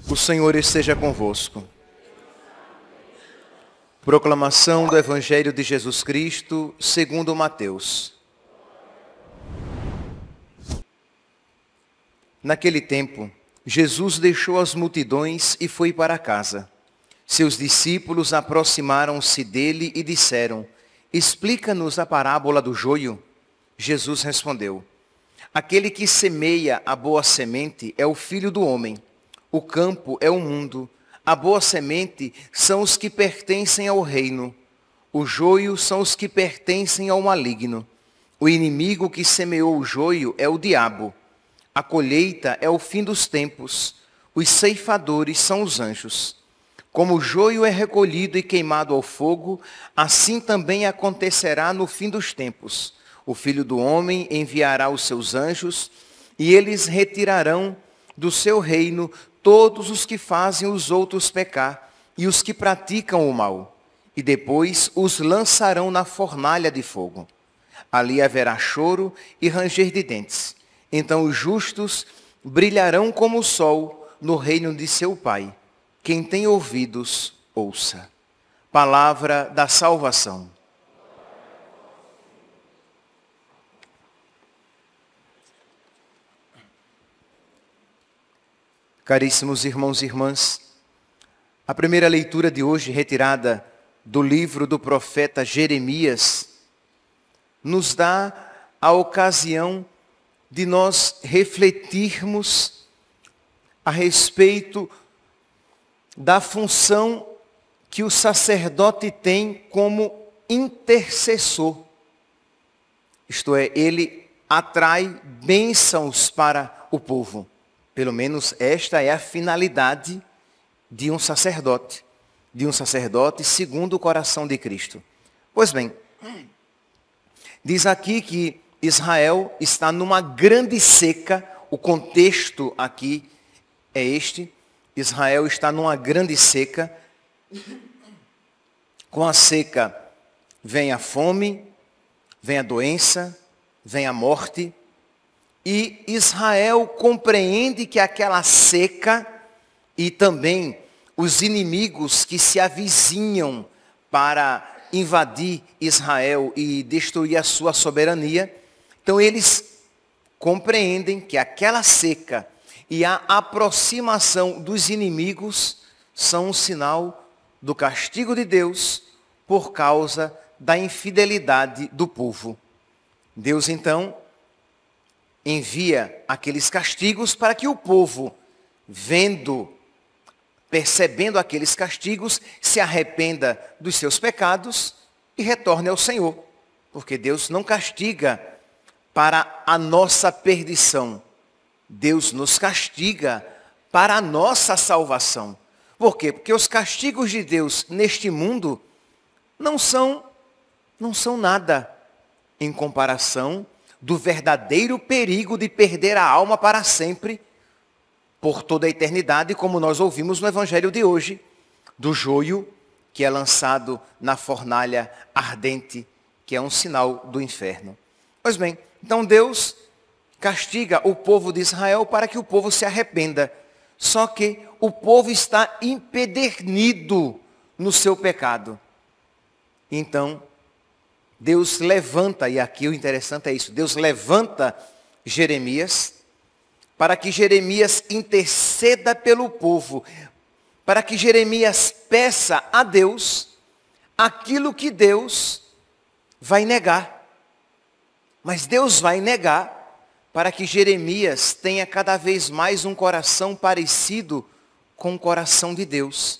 O Senhor esteja convosco. Proclamação do Evangelho de Jesus Cristo, segundo Mateus. Naquele tempo, Jesus deixou as multidões e foi para casa. Seus discípulos aproximaram-se dele e disseram: Explica-nos a parábola do joio. Jesus respondeu: Aquele que semeia a boa semente é o Filho do Homem. O campo é o mundo. A boa semente são os que pertencem ao reino. O joio são os que pertencem ao maligno. O inimigo que semeou o joio é o diabo. A colheita é o fim dos tempos. Os ceifadores são os anjos. Como o joio é recolhido e queimado ao fogo, assim também acontecerá no fim dos tempos. O Filho do Homem enviará os seus anjos, e eles retirarão do seu reino todos os que fazem os outros pecar e os que praticam o mal, e depois os lançarão na fornalha de fogo. Ali haverá choro e ranger de dentes. Então os justos brilharão como o sol no reino de seu Pai. Quem tem ouvidos, ouça. Palavra da salvação. Caríssimos irmãos e irmãs, a primeira leitura de hoje, retirada do livro do profeta Jeremias, nos dá a ocasião de nós refletirmos a respeito da função que o sacerdote tem como intercessor. Isto é, ele atrai bênçãos para o povo. Pelo menos esta é a finalidade de um sacerdote segundo o coração de Cristo. Pois bem, diz aqui que Israel está numa grande seca, o contexto aqui é este: Israel está numa grande seca. Com a seca vem a fome, vem a doença, vem a morte. E Israel compreende que aquela seca e também os inimigos que se avizinham para invadir Israel e destruir a sua soberania, então eles compreendem que aquela seca e a aproximação dos inimigos são um sinal do castigo de Deus por causa da infidelidade do povo. Deus então envia aqueles castigos para que o povo, percebendo aqueles castigos, se arrependa dos seus pecados e retorne ao Senhor. Porque Deus não castiga para a nossa perdição. Deus nos castiga para a nossa salvação. Por quê? Porque os castigos de Deus neste mundo não são nada em comparação do verdadeiro perigo de perder a alma para sempre, por toda a eternidade, como nós ouvimos no Evangelho de hoje, do joio que é lançado na fornalha ardente, que é um sinal do inferno. Pois bem, então Deus castiga o povo de Israel para que o povo se arrependa. Só que o povo está empedernido no seu pecado. Então, Deus levanta, e aqui o interessante é isso, Deus levanta Jeremias para que Jeremias interceda pelo povo, para que Jeremias peça a Deus aquilo que Deus vai negar. Mas Deus vai negar para que Jeremias tenha cada vez mais um coração parecido com o coração de Deus.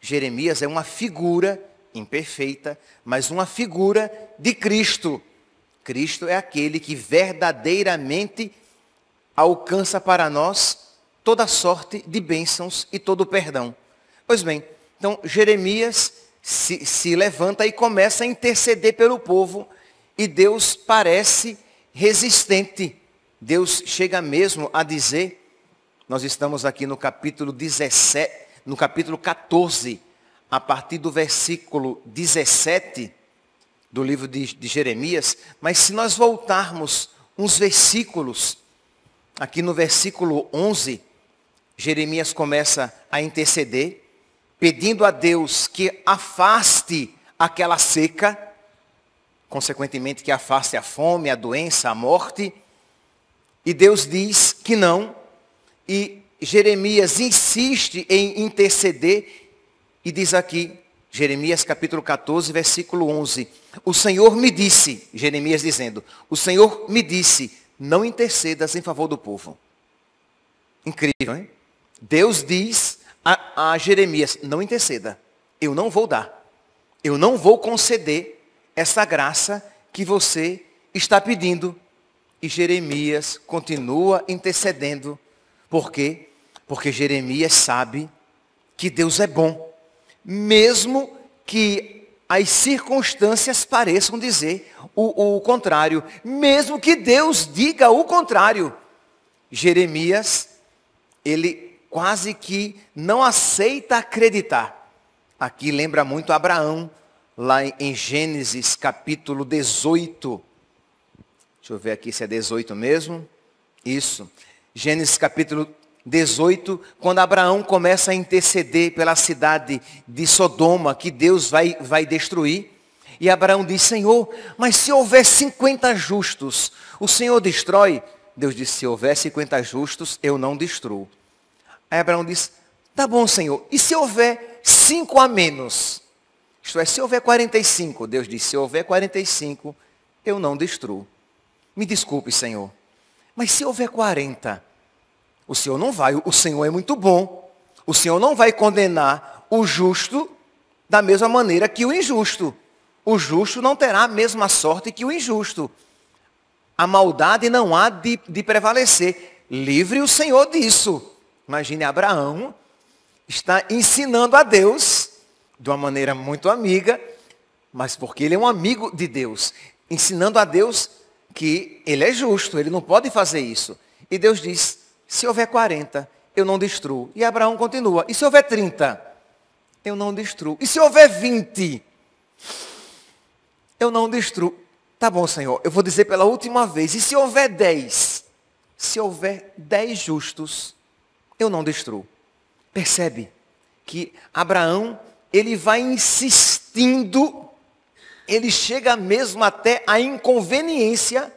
Jeremias é uma figura imperfeita, mas uma figura de Cristo. Cristo é aquele que verdadeiramente alcança para nós toda sorte de bênçãos e todo o perdão. Pois bem, então Jeremias se levanta e começa a interceder pelo povo, e Deus parece resistente. Deus chega mesmo a dizer, nós estamos aqui no capítulo 17, no capítulo 14, a partir do versículo 17 do livro de Jeremias, mas se nós voltarmos uns versículos, aqui no versículo 11, Jeremias começa a interceder, pedindo a Deus que afaste aquela seca, consequentemente que afaste a fome, a doença, a morte. E Deus diz que não, e Jeremias insiste em interceder, e diz aqui, Jeremias capítulo 14, versículo 11, o Senhor me disse, Jeremias dizendo, o Senhor me disse, não intercedas em favor do povo. Incrível, hein? Deus diz a Jeremias, não interceda, eu não vou dar, eu não vou conceder essa graça que você está pedindo. E Jeremias continua intercedendo. Por quê? Porque Jeremias sabe que Deus é bom, mesmo que as circunstâncias pareçam dizer o contrário, mesmo que Deus diga o contrário. Jeremias, ele quase que não aceita acreditar. Aqui lembra muito Abraão, lá em Gênesis capítulo 18. Deixa eu ver aqui se é 18 mesmo. Isso. Gênesis capítulo 18, quando Abraão começa a interceder pela cidade de Sodoma, que Deus vai destruir. E Abraão diz, Senhor, mas se houver 50 justos, o Senhor destrói? Deus disse, se houver 50 justos, eu não destruo. Aí Abraão diz, tá bom, Senhor, e se houver 5 a menos? Isto é, se houver 45, Deus disse, se houver 45, eu não destruo. Me desculpe, Senhor, mas se houver 40, o Senhor não vai, o Senhor é muito bom. O Senhor não vai condenar o justo da mesma maneira que o injusto. O justo não terá a mesma sorte que o injusto. A maldade não há de prevalecer. Livre o Senhor disso. Imagine, Abraão está ensinando a Deus, de uma maneira muito amiga, mas porque ele é um amigo de Deus, ensinando a Deus que ele é justo, ele não pode fazer isso. E Deus diz, se houver 40, eu não destruo. E Abraão continua, e se houver 30, eu não destruo. E se houver 20, eu não destruo. Tá bom, Senhor, eu vou dizer pela última vez, e se houver 10? Se houver 10 justos, eu não destruo. Percebe que Abraão, ele vai insistindo, ele chega mesmo até a inconveniência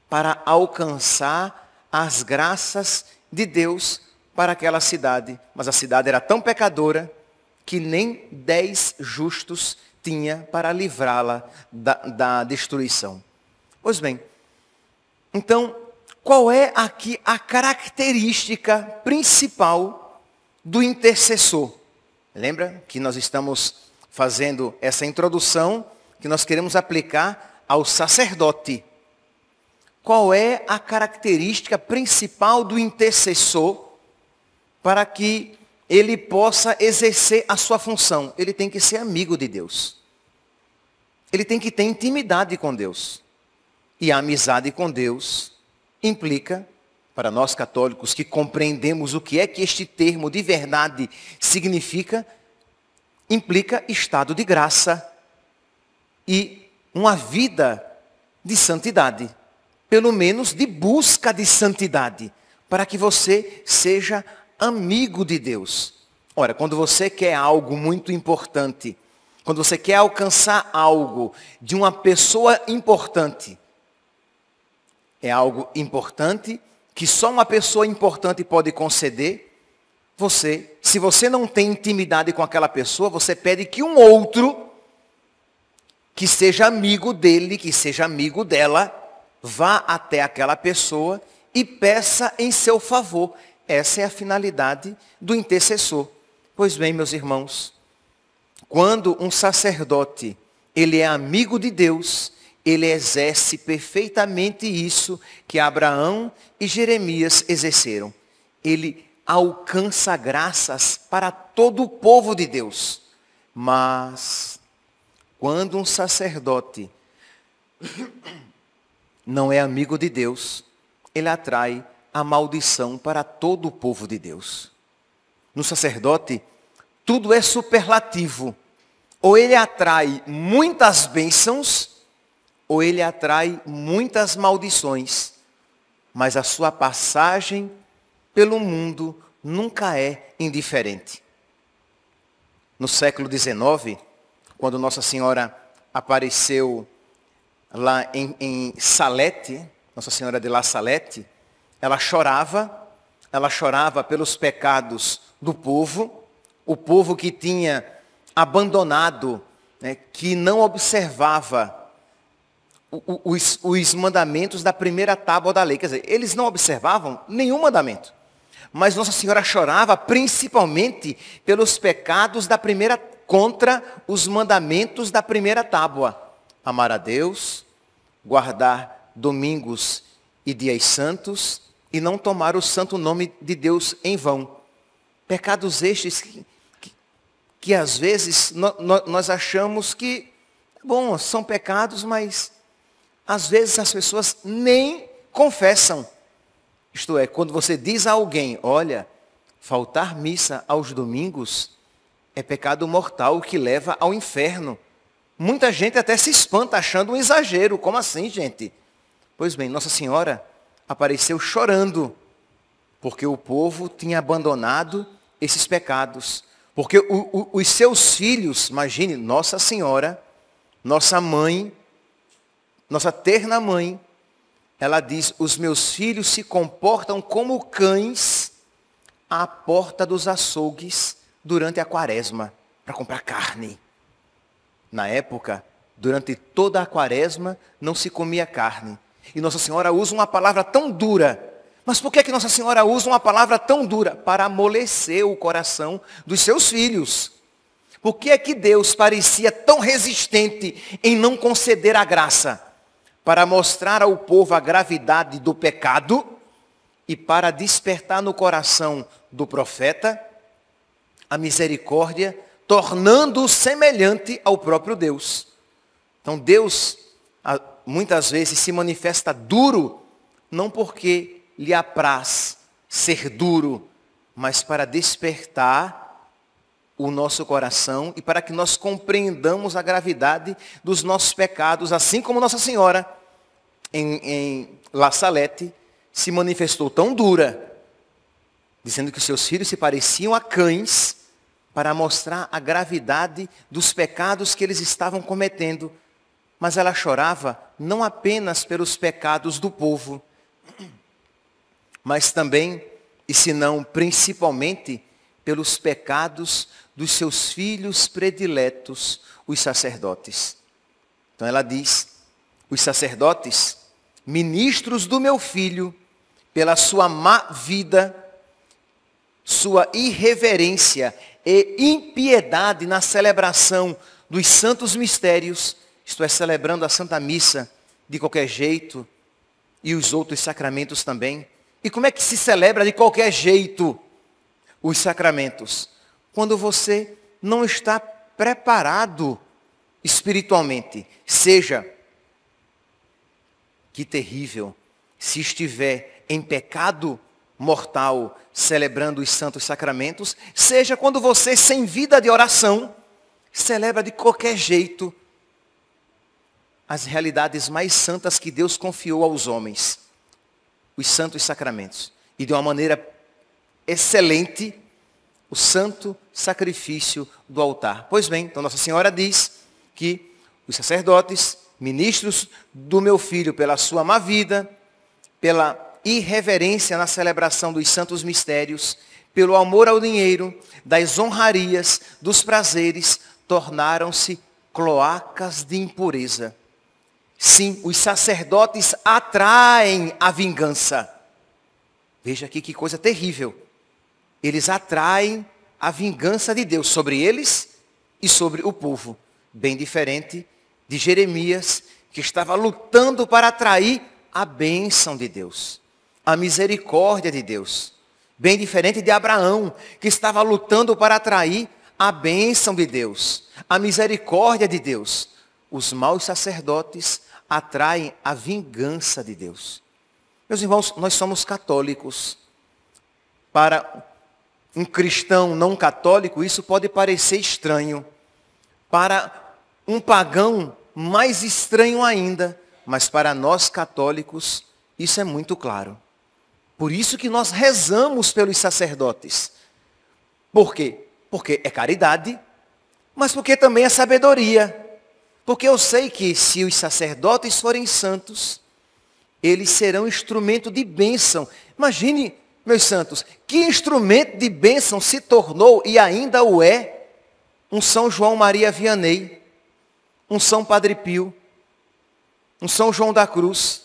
para alcançar as graças de Deus para aquela cidade. Mas a cidade era tão pecadora que nem 10 justos tinha para livrá-la da destruição. Pois bem, então, qual é aqui a característica principal do intercessor? Lembra que nós estamos fazendo essa introdução que nós queremos aplicar ao sacerdote. Qual é a característica principal do intercessor para que ele possa exercer a sua função? Ele tem que ser amigo de Deus. Ele tem que ter intimidade com Deus. E a amizade com Deus implica, para nós católicos que compreendemos o que é que este termo de verdade significa, implica estado de graça e uma vida de santidade. Pelo menos de busca de santidade, para que você seja amigo de Deus. Ora, quando você quer algo muito importante, quando você quer alcançar algo de uma pessoa importante, é algo importante que só uma pessoa importante pode conceder, se você não tem intimidade com aquela pessoa, você pede que um outro, que seja amigo dele, que seja amigo dela, vá até aquela pessoa e peça em seu favor. Essa é a finalidade do intercessor. Pois bem, meus irmãos, quando um sacerdote, ele é amigo de Deus, ele exerce perfeitamente isso que Abraão e Jeremias exerceram. Ele alcança graças para todo o povo de Deus. Mas, quando um sacerdote não é amigo de Deus, ele atrai a maldição para todo o povo de Deus. no sacerdote, tudo é superlativo. Ou ele atrai muitas bênçãos, ou ele atrai muitas maldições. Mas a sua passagem pelo mundo nunca é indiferente. No século XIX, quando Nossa Senhora apareceu lá em Salete, Nossa Senhora de La Salette, ela chorava pelos pecados do povo, o povo que tinha abandonado, que não observava os mandamentos da primeira tábua da lei. Quer dizer, eles não observavam nenhum mandamento. Mas Nossa Senhora chorava principalmente pelos pecados da primeira, contra os mandamentos da primeira tábua. Amar a Deus, guardar domingos e dias santos e não tomar o santo nome de Deus em vão. Pecados estes que às vezes nós achamos que, bom, são pecados, mas às vezes as pessoas nem confessam. Isto é, quando você diz a alguém, olha, faltar missa aos domingos é pecado mortal que leva ao inferno. Muita gente até se espanta achando um exagero. Como assim, gente? Pois bem, Nossa Senhora apareceu chorando, porque o povo tinha abandonado esses pecados. Porque os seus filhos, imagine, Nossa Senhora, nossa mãe, nossa terna mãe, ela diz, os meus filhos se comportam como cães à porta dos açougues durante a quaresma, para comprar carne. Na época, durante toda a quaresma, não se comia carne. E Nossa Senhora usa uma palavra tão dura. Mas por que Nossa Senhora usa uma palavra tão dura? Para amolecer o coração dos seus filhos. Por que é que Deus parecia tão resistente em não conceder a graça? Para mostrar ao povo a gravidade do pecado e para despertar no coração do profeta a misericórdia, tornando-o semelhante ao próprio Deus. Então Deus muitas vezes se manifesta duro, não porque lhe apraz ser duro, mas para despertar o nosso coração e para que nós compreendamos a gravidade dos nossos pecados, assim como Nossa Senhora em La Salette se manifestou tão dura, dizendo que seus filhos se pareciam a cães, para mostrar a gravidade dos pecados que eles estavam cometendo. Mas ela chorava não apenas pelos pecados do povo, mas também, e se não principalmente, pelos pecados dos seus filhos prediletos, os sacerdotes. Então ela diz, os sacerdotes, ministros do meu filho, pela sua má vida, sua irreverência e impiedade na celebração dos santos mistérios, isto é, celebrando a Santa Missa de qualquer jeito e os outros sacramentos também. E como é que se celebra de qualquer jeito os sacramentos? Quando você não está preparado espiritualmente. Seja, que terrível, se estiver em pecado mortal, celebrando os santos sacramentos, seja quando você, sem vida de oração, celebra de qualquer jeito as realidades mais santas que Deus confiou aos homens, os santos sacramentos. E de uma maneira excelente, o santo sacrifício do altar. Pois bem, então Nossa Senhora diz que os sacerdotes, ministros do meu filho pela sua má vida, pela irreverência na celebração dos santos mistérios, pelo amor ao dinheiro, das honrarias, dos prazeres, tornaram-se cloacas de impureza. Sim, os sacerdotes atraem a vingança. Veja aqui que coisa terrível. Eles atraem a vingança de Deus sobre eles e sobre o povo. Bem diferente de Jeremias, que estava lutando para atrair a bênção de Deus, a misericórdia de Deus. Bem diferente de Abraão, que estava lutando para atrair a bênção de Deus, a misericórdia de Deus. Os maus sacerdotes atraem a vingança de Deus. Meus irmãos, nós somos católicos. Para um cristão não católico, isso pode parecer estranho. Para um pagão, mais estranho ainda. Mas para nós católicos, isso é muito claro. Por isso que nós rezamos pelos sacerdotes. Por quê? Porque é caridade, mas porque também é sabedoria. Porque eu sei que se os sacerdotes forem santos, eles serão instrumento de bênção. Imagine, meus santos, que instrumento de bênção se tornou e ainda o é um São João Maria Vianney, um São Padre Pio, um São João da Cruz,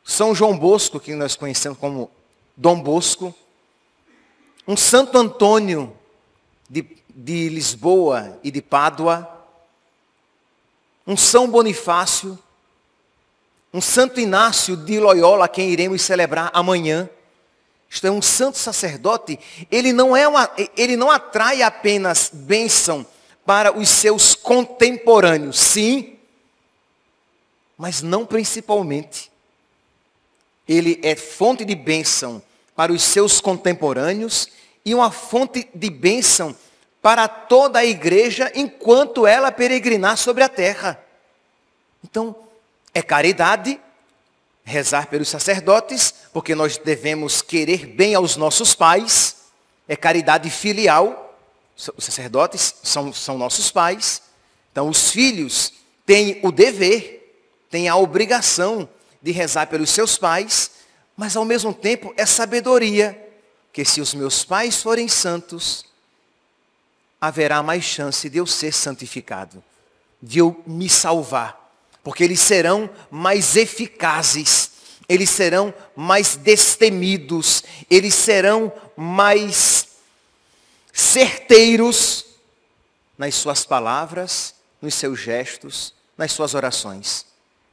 São João Bosco, que nós conhecemos como Dom Bosco, um Santo Antônio de Lisboa e de Pádua, um São Bonifácio, um Santo Inácio de Loyola, a quem iremos celebrar amanhã. Isto é, um santo sacerdote, ele não atrai apenas bênção para os seus contemporâneos, sim, mas não principalmente. Ele é fonte de bênção para os seus contemporâneos e uma fonte de bênção para toda a igreja enquanto ela peregrinar sobre a terra. Então, é caridade rezar pelos sacerdotes, porque nós devemos querer bem aos nossos pais. É caridade filial. Os sacerdotes são nossos pais. Então, os filhos têm o dever, têm a obrigação de rezar pelos seus pais, mas ao mesmo tempo é sabedoria, que se os meus pais forem santos, haverá mais chance de eu ser santificado, de eu me salvar. Porque eles serão mais eficazes, eles serão mais destemidos, eles serão mais certeiros nas suas palavras, nos seus gestos, nas suas orações.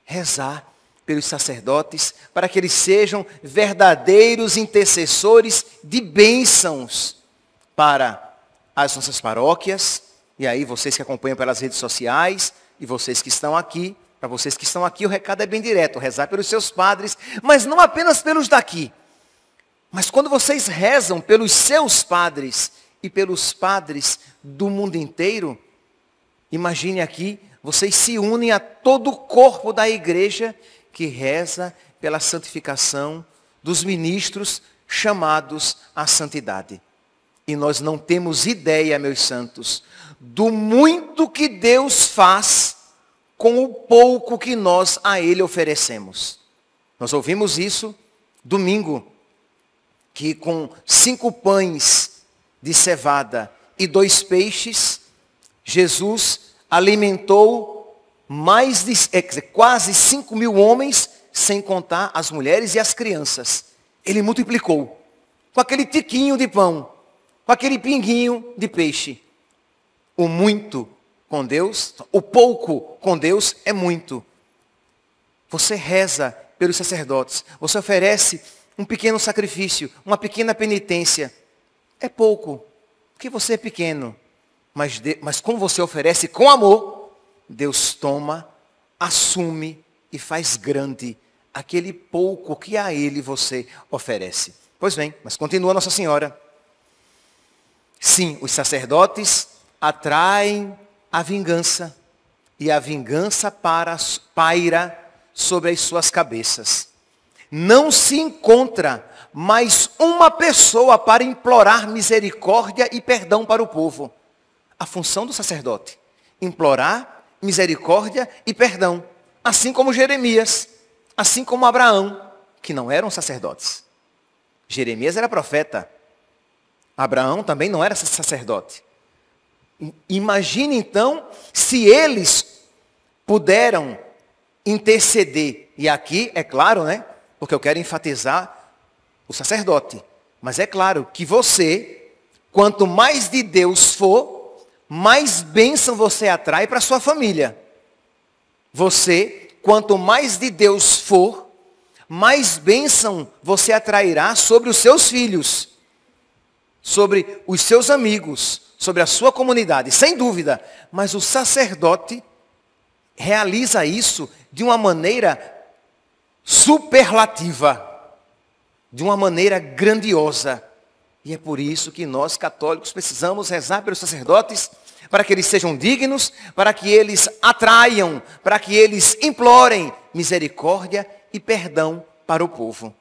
Rezar pelos sacerdotes para que eles sejam verdadeiros intercessores de bênçãos para as nossas paróquias, e aí vocês que acompanham pelas redes sociais, e vocês que estão aqui. Para vocês que estão aqui, o recado é bem direto, rezar pelos seus padres, mas não apenas pelos daqui. Mas quando vocês rezam pelos seus padres e pelos padres do mundo inteiro, imagine aqui, vocês se unem a todo o corpo da igreja que reza pela santificação dos ministros chamados à santidade. E nós não temos ideia, meus santos, do muito que Deus faz com o pouco que nós a Ele oferecemos. Nós ouvimos isso domingo, que com 5 pães de cevada e 2 peixes, Jesus alimentou quase 5.000 homens, sem contar as mulheres e as crianças. Ele multiplicou, com aquele tiquinho de pão, com aquele pinguinho de peixe. O muito com Deus, o pouco com Deus é muito. Você reza pelos sacerdotes, você oferece um pequeno sacrifício, uma pequena penitência. É pouco, porque você é pequeno. Mas como você oferece com amor, Deus toma, assume e faz grande aquele pouco que a Ele você oferece. Pois bem, mas continua Nossa Senhora. Sim, os sacerdotes atraem a vingança, e a vingança paira sobre as suas cabeças. Não se encontra mais uma pessoa para implorar misericórdia e perdão para o povo. A função do sacerdote, implorar misericórdia e perdão. Assim como Jeremias, assim como Abraão, que não eram sacerdotes. Jeremias era profeta. Abraão também não era sacerdote. Imagine então, se eles puderam interceder. E aqui, é claro, né? Porque eu quero enfatizar o sacerdote. Mas é claro que você, quanto mais de Deus for, mais bênção você atrai para a sua família. Você, quanto mais de Deus for, mais bênção você atrairá sobre os seus filhos, sobre os seus amigos, sobre a sua comunidade, sem dúvida. Mas o sacerdote realiza isso de uma maneira superlativa, de uma maneira grandiosa. E é por isso que nós, católicos, precisamos rezar pelos sacerdotes, para que eles sejam dignos, para que eles atraiam, para que eles implorem misericórdia e perdão para o povo.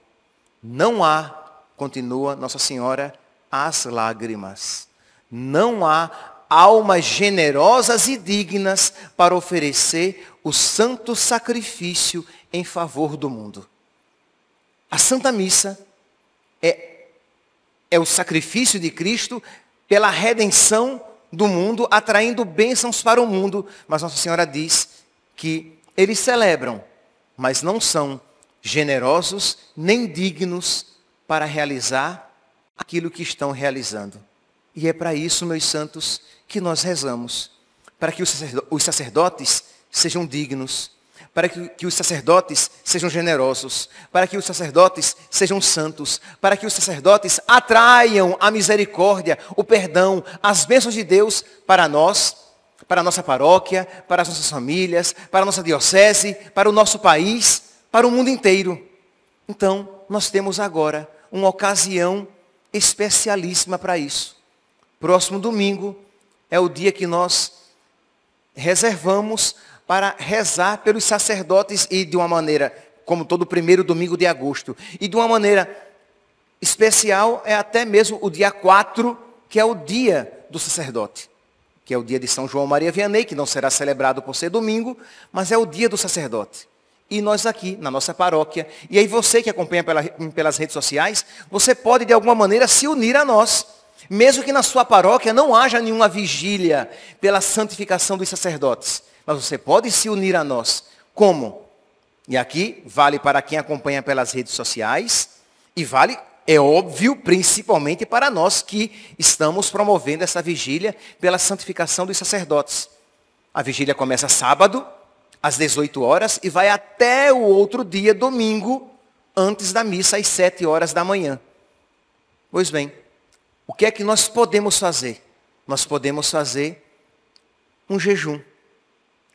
Não há, continua Nossa Senhora, as lágrimas. Não há almas generosas e dignas para oferecer o santo sacrifício em favor do mundo. A Santa Missa é o sacrifício de Cristo pela redenção do mundo, atraindo bênçãos para o mundo. Mas Nossa Senhora diz que eles celebram, mas não são generosos nem dignos para realizar aquilo que estão realizando. E é para isso, meus santos, que nós rezamos. Para que os sacerdotes sejam dignos. Para que os sacerdotes sejam generosos. Para que os sacerdotes sejam santos. Para que os sacerdotes atraiam a misericórdia, o perdão, as bênçãos de Deus para nós, para a nossa paróquia, para as nossas famílias, para a nossa diocese, para o nosso país, para o mundo inteiro. Então, nós temos agora uma ocasião especialíssima para isso. Próximo domingo é o dia que nós reservamos para rezar pelos sacerdotes e de uma maneira, como todo primeiro domingo de agosto, e de uma maneira especial é até mesmo o dia 4, que é o dia do sacerdote, que é o dia de São João Maria Vianney, que não será celebrado por ser domingo, mas é o dia do sacerdote. E nós aqui, na nossa paróquia, e aí você que acompanha pelas redes sociais, você pode de alguma maneira se unir a nós. Mesmo que na sua paróquia não haja nenhuma vigília pela santificação dos sacerdotes. Mas você pode se unir a nós. Como? E aqui vale para quem acompanha pelas redes sociais. E vale, é óbvio, principalmente para nós que estamos promovendo essa vigília pela santificação dos sacerdotes. A vigília começa sábado, às 18 horas, e vai até o outro dia, domingo, antes da missa, às 7 horas da manhã. Pois bem, o que é que nós podemos fazer? Nós podemos fazer um jejum.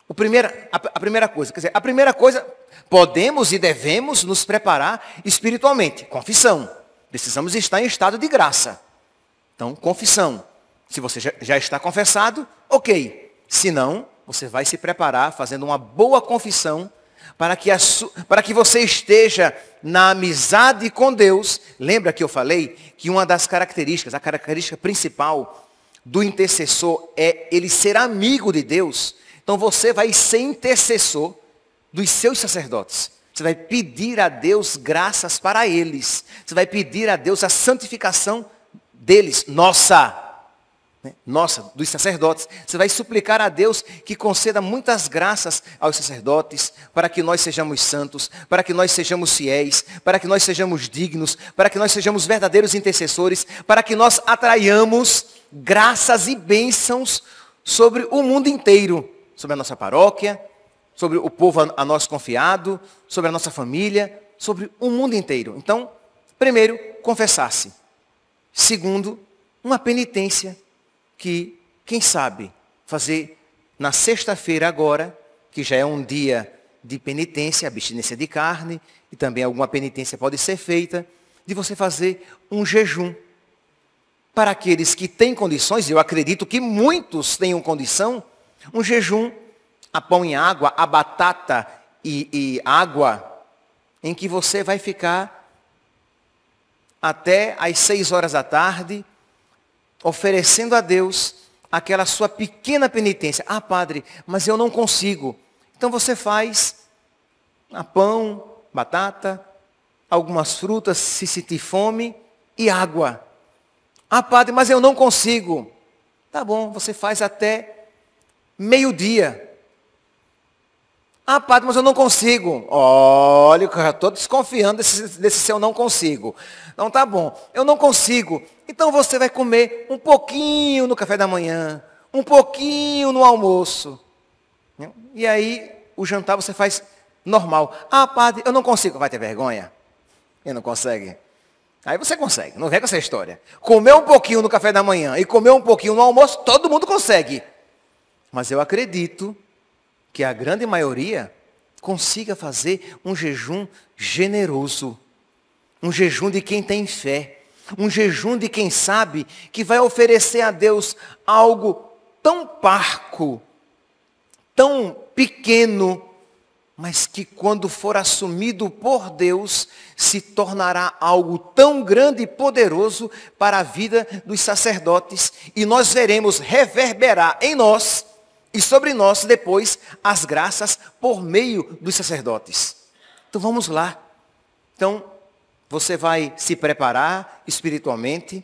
A primeira coisa, podemos e devemos nos preparar espiritualmente. Confissão. Precisamos estar em estado de graça. Então, confissão. Se você já está confessado, ok. Se não, você vai se preparar fazendo uma boa confissão para que você esteja na amizade com Deus. Lembra que eu falei que uma das características, a característica principal do intercessor é ele ser amigo de Deus. Então você vai ser intercessor dos seus sacerdotes. Você vai pedir a Deus graças para eles. Você vai pedir a Deus a santificação deles, dos sacerdotes. Você vai suplicar a Deus que conceda muitas graças aos sacerdotes, para que nós sejamos santos, para que nós sejamos fiéis, para que nós sejamos dignos, para que nós sejamos verdadeiros intercessores, para que nós atraiamos graças e bênçãos sobre o mundo inteiro, sobre a nossa paróquia, sobre o povo a nós confiado, sobre a nossa família, sobre o mundo inteiro. Então, primeiro, confessar-se. Segundo, uma penitência que, quem sabe, fazer na sexta-feira agora, que já é um dia de penitência, abstinência de carne, e também alguma penitência pode ser feita, de você fazer um jejum. Para aqueles que têm condições, eu acredito que muitos tenham condição, um jejum a pão e água, a batata e água, em que você vai ficar até às 6 horas da tarde, oferecendo a Deus aquela sua pequena penitência. Ah, padre, mas eu não consigo. Então você faz pão, batata, algumas frutas, se sentir fome, e água. Ah, padre, mas eu não consigo. Tá bom, você faz até meio-dia. Ah, padre, mas eu não consigo. Olha, eu já estou desconfiando desse seu não consigo. Então tá bom, eu não consigo. Então você vai comer um pouquinho no café da manhã, um pouquinho no almoço. E aí, o jantar você faz normal. Ah, padre, eu não consigo. Vai ter vergonha? Ele não consegue? Aí você consegue, não vem com essa história. Comer um pouquinho no café da manhã e comer um pouquinho no almoço, todo mundo consegue. Mas eu acredito que a grande maioria consiga fazer um jejum generoso. Um jejum de quem tem fé. Um jejum de quem sabe que vai oferecer a Deus algo tão parco, tão pequeno, mas que quando for assumido por Deus, se tornará algo tão grande e poderoso para a vida dos sacerdotes. E nós veremos reverberar em nós e sobre nós depois as graças por meio dos sacerdotes. Então vamos lá. Então você vai se preparar espiritualmente,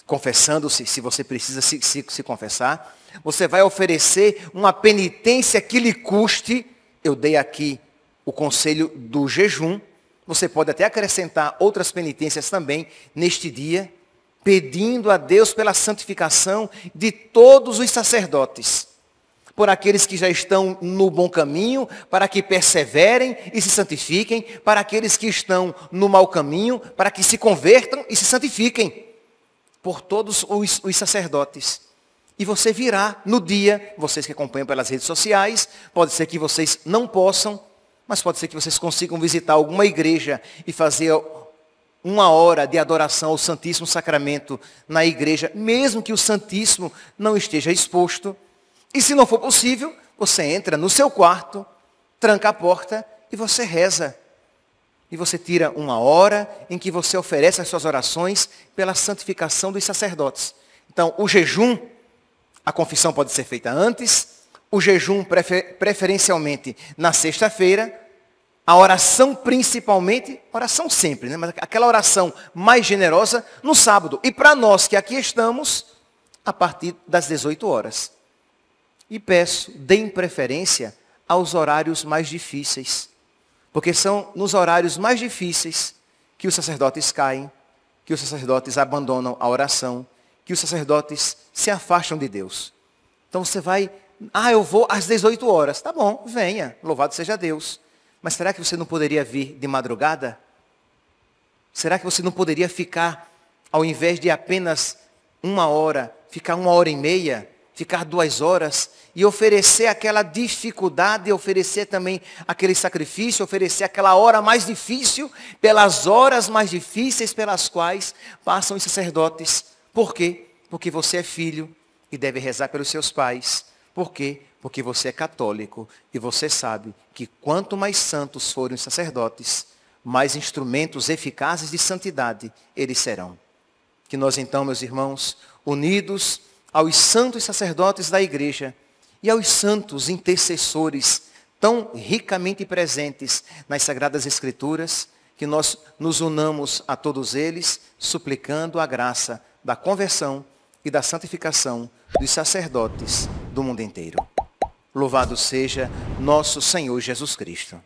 confessando-se, se você precisa se confessar. Você vai oferecer uma penitência que lhe custe. Eu dei aqui o conselho do jejum. Você pode até acrescentar outras penitências também neste dia, pedindo a Deus pela santificação de todos os sacerdotes, por aqueles que já estão no bom caminho, para que perseverem e se santifiquem, para aqueles que estão no mau caminho, para que se convertam e se santifiquem, por todos os sacerdotes. E você virá no dia, vocês que acompanham pelas redes sociais, pode ser que vocês não possam, mas pode ser que vocês consigam visitar alguma igreja e fazer 1 hora de adoração ao Santíssimo Sacramento na igreja, mesmo que o Santíssimo não esteja exposto. E se não for possível, você entra no seu quarto, tranca a porta e você reza. E você tira 1 hora em que você oferece as suas orações pela santificação dos sacerdotes. Então, o jejum, a confissão pode ser feita antes, o jejum preferencialmente na sexta-feira, a oração principalmente, oração sempre, né? Mas aquela oração mais generosa no sábado. E para nós que aqui estamos, a partir das 18 horas. E peço, deem preferência aos horários mais difíceis, porque são nos horários mais difíceis que os sacerdotes caem, que os sacerdotes abandonam a oração, que os sacerdotes se afastam de Deus. Então você vai, eu vou às 18 horas. Tá bom, venha, louvado seja Deus. Mas será que você não poderia vir de madrugada? Será que você não poderia ficar, ao invés de apenas 1 hora, ficar 1 hora e meia, ficar 2 horas, e oferecer aquela dificuldade, oferecer também aquele sacrifício, oferecer aquela hora mais difícil, pelas horas mais difíceis pelas quais passam os sacerdotes. Por quê? Porque você é filho e deve rezar pelos seus pais. Por quê? Porque você é católico e você sabe que quanto mais santos forem os sacerdotes, mais instrumentos eficazes de santidade eles serão. Que nós então, meus irmãos, unidos aos santos sacerdotes da igreja e aos santos intercessores tão ricamente presentes nas Sagradas Escrituras, que nós nos unamos a todos eles, suplicando a graça da conversão e da santificação dos sacerdotes do mundo inteiro. Louvado seja nosso Senhor Jesus Cristo.